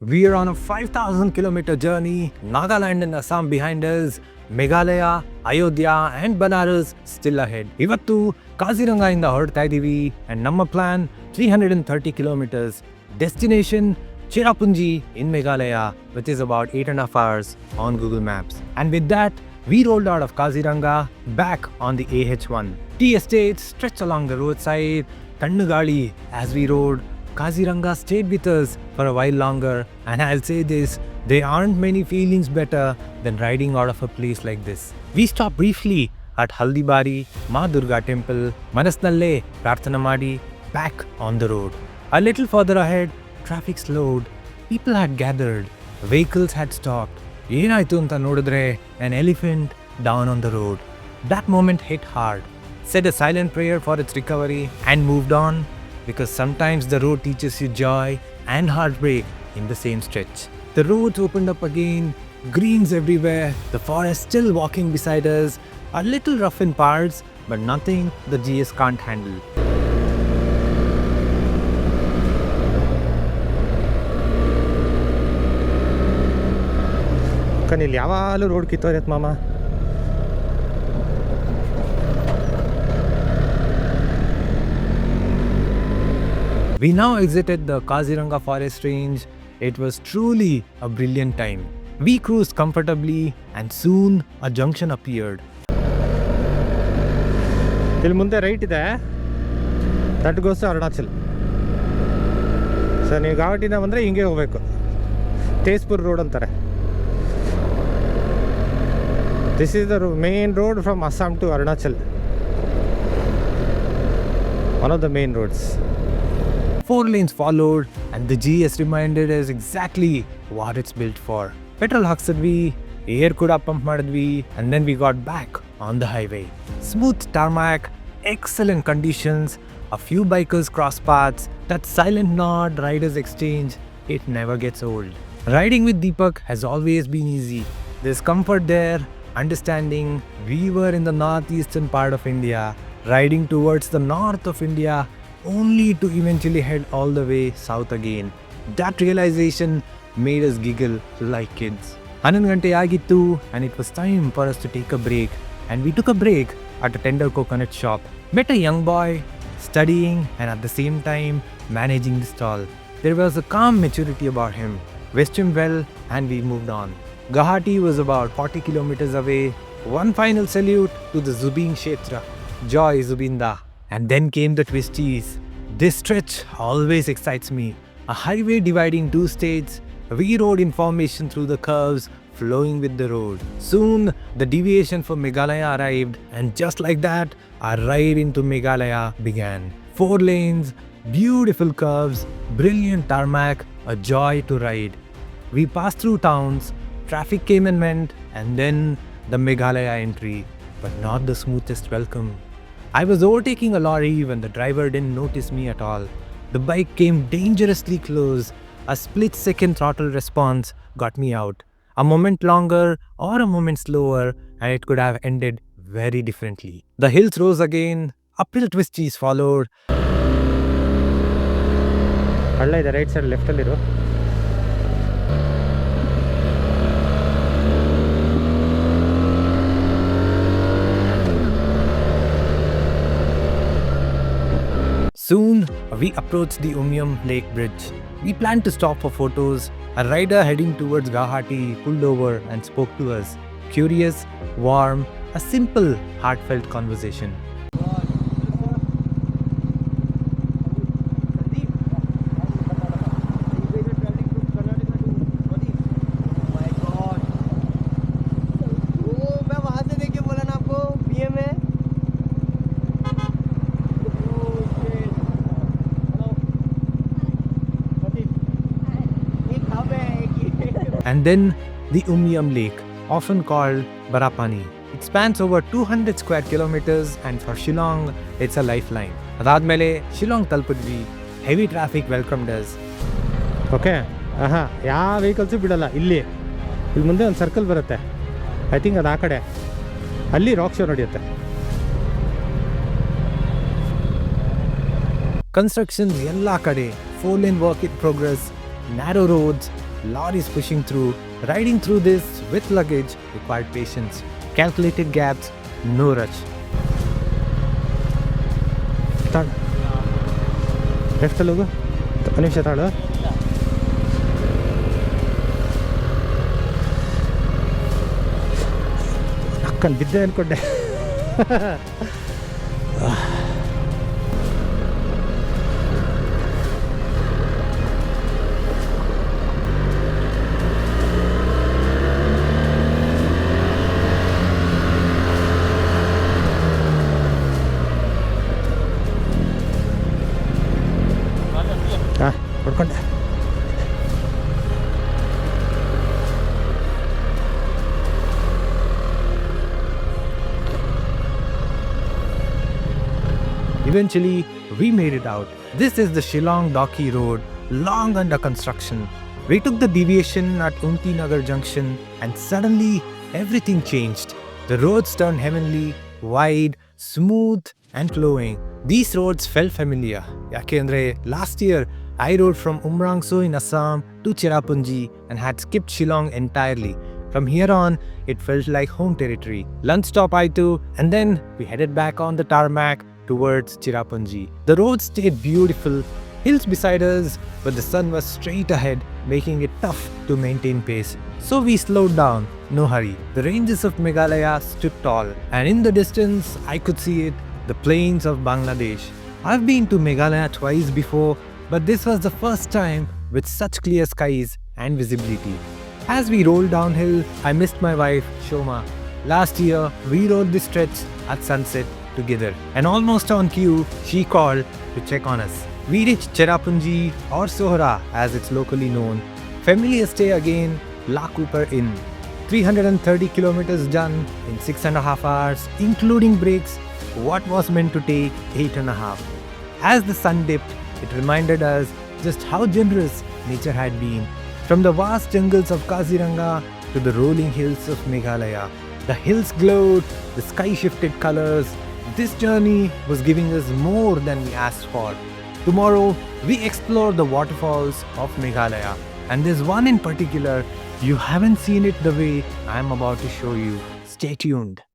We are on a 5,000-kilometer journey, Nagaland and Assam behind us, Meghalaya, Ayodhya and Banaras still ahead. Ivattu Kaziranga inda ಹೊರಡ್ತಾ ಇದೀವಿ and ನಮ್ಮ plan 330 kilometers. Destination Cherrapunji in Meghalaya, which is about 8.5 hours on Google Maps. And with that, we rolled out of Kaziranga back on the AH1. Tea estates stretch along the roadside, Tannu Gali as we rode. Kaziranga stayed with us for a while longer, and I'll say this, there aren't many feelings better than riding out of a place like this. We stopped briefly at Haldibari, Ma Durga temple, Manasnalle, Prarthana Madi, back on the road. A little further ahead, traffic slowed, people had gathered, vehicles had stopped. Yenaitu anta nodidre, an elephant down on the road. That moment hit hard. Said a silent prayer for its recovery and moved on. Because sometimes the road teaches you joy and heartbreak in the same stretch. The roads opened up again, greens everywhere, the forest still walking beside us, a little rough in parts, but nothing the GS can't handle. ಇಲ್ಲಿ ಯಾವಾಗಲೂ road ಕಿತ್ತೋರೈತೆ ಮಾಮ. We now exited the Kaziranga forest range. It was truly a brilliant time. We cruised comfortably and soon a junction appeared. ಇಲ್ಲಿ ಮುಂದೆ right ಇದೆ, that goes Arunachal. So ನೀವು ಗಾವಟಿನ ಬಂದರೆ ಹಿಂಗೆ ಹೋಗ್ಬೇಕು, ತೇಜ್ಪುರ್ ರೋಡ್ ಅಂತಾರೆ. This is the main road from Assam to Arunachal, one of the main roads. 4 lanes followed and the GS reminded us exactly what it's built for. Petrol ಹಾಕ್ಸಿದ್ವಿ, air ಕೂಡ pump ಮಾಡಿದ್ವಿ, and then we got back on the highway. Smooth tarmac, excellent conditions, a few bikers cross paths, that silent nod riders exchange, it never gets old. Riding with Deepak has always been easy. There's comfort there, understanding. We were in the northeastern part of India, riding towards the north of India, only to eventually head all the way south again. That realization made us giggle like kids. 11 ಗಂಟೆ ಆಗಿತ್ತು and it was time for us to take a break, and we took a break at a tender coconut shop. Met a young boy studying and at the same time managing the stall. There was a calm maturity about him. Wished him well and we moved on. Guwahati was about 40 kilometers away. One final salute to the Zubin Kshetra. Joy Zubinda. And then came the twisties. This stretch always excites me. A highway dividing 2 states. We rode in formation through the curves, flowing with the road. Soon, the deviation for Meghalaya arrived, and just like that, our ride into Meghalaya began. 4 lanes, beautiful curves, brilliant tarmac, a joy to ride. We passed through towns, traffic came and went, and then the Meghalaya entry, but not the smoothest welcome. I was overtaking a lorry when the driver didn't notice me at all. The bike came dangerously close. A split-second throttle response got me out. A moment longer or a moment slower and it could have ended very differently. The hills rose again, uphill twisties followed. ಹಳ್ಳ ಇದೆ right side ಲೆಫ್ಟಲ್ಲಿರು. Soon, we approached the Umiam Lake bridge. We planned to stop for photos. A rider heading towards Guwahati pulled over and spoke to us. Curious, warm, a simple, heartfelt conversation. And then the Umiam Lake, often called Barapani. It spans over 200 square kilometers and for Shillong, it's a lifeline. Adadmele, Shillong talpudvi, heavy traffic welcomed us. Okay, ಯಾವ vehicles ಬಿಡಲ್ಲ. ಇಲ್ಲಿ ಮುಂದೆ ಒಂದು circle ಬರುತ್ತೆ, I think ಅದು ಆ ಕಡೆ, ಅಲ್ಲಿ ರಾಕ್ ಶೋ ನಡೆಯುತ್ತೆ. Constructions ella kade, 4-lane work in progress, narrow roads, lorries pushing through. Riding through this with luggage required patience. Calculated gaps, no rush. ಲೆಫ್ಟಲ್ಲಿ ಹೋಗು, ಒಂದು ನಿಮಿಷ ತಾಳು. ಅಕ್ಕಲ್ಲಿ ಬಿದ್ದೆ ಅಂದ್ಕೊಂಡೆ. ಹೊಡ್ಕೊಂಡೆ. Eventually, we made it out. This is the Shillong Docky Road, long under construction. We took the deviation at Umtyngar junction and suddenly everything changed. The roads turned heavenly, wide, smooth and flowing. These roads felt familiar. Yakendre last year I rode from Umiam Lake in Assam to Cherrapunji and had skipped Shillong entirely. From here on, it felt like home territory. Lunch stop I2 and then we headed back on the tarmac towards Cherrapunji. The road stayed beautiful, hills beside us, but the sun was straight ahead, making it tough to maintain pace. So we slowed down, no hurry. The ranges of Meghalaya stood tall, and in the distance I could see it, the plains of Bangladesh. I've been to Meghalaya twice before, but this was the first time with such clear skies and visibility. As we rolled downhill, I missed my wife, Shoma. Last year, we rode this stretch at sunset together, and almost on cue, she called to check on us. We reached Cherrapunji, or Sohra as it's locally known. Familiar stay again, La Cooper Inn. 330 kilometers done in 6.5 hours, including breaks, what was meant to take 8.5. As the sun dipped, it reminded us just how generous nature had been. From the vast jungles of Kaziranga to the rolling hills of Meghalaya. The hills glowed, the sky shifted colors. This journey was giving us more than we asked for. Tomorrow, we explore the waterfalls of Meghalaya. And there's one in particular, you haven't seen it the way I'm about to show you. Stay tuned.